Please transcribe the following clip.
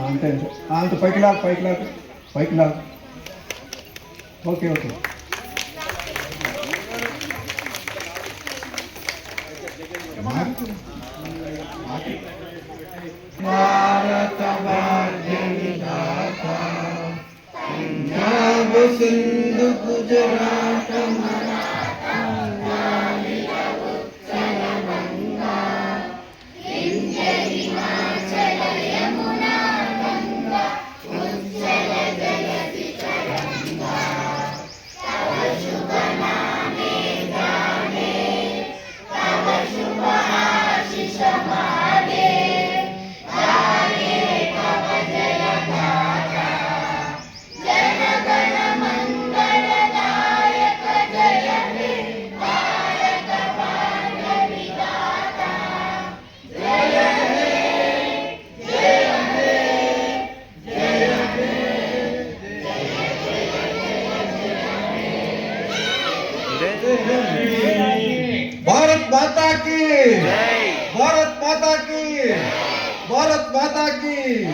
అంతే అంతే అంత పైకి లాగు పైకి లాగు పైకి లాగు. Okay okay. భారత భాగ్య విధాత పంజాబ్ సింధు గుజరాత भारत माता की, भारत माता की, भारत माता की।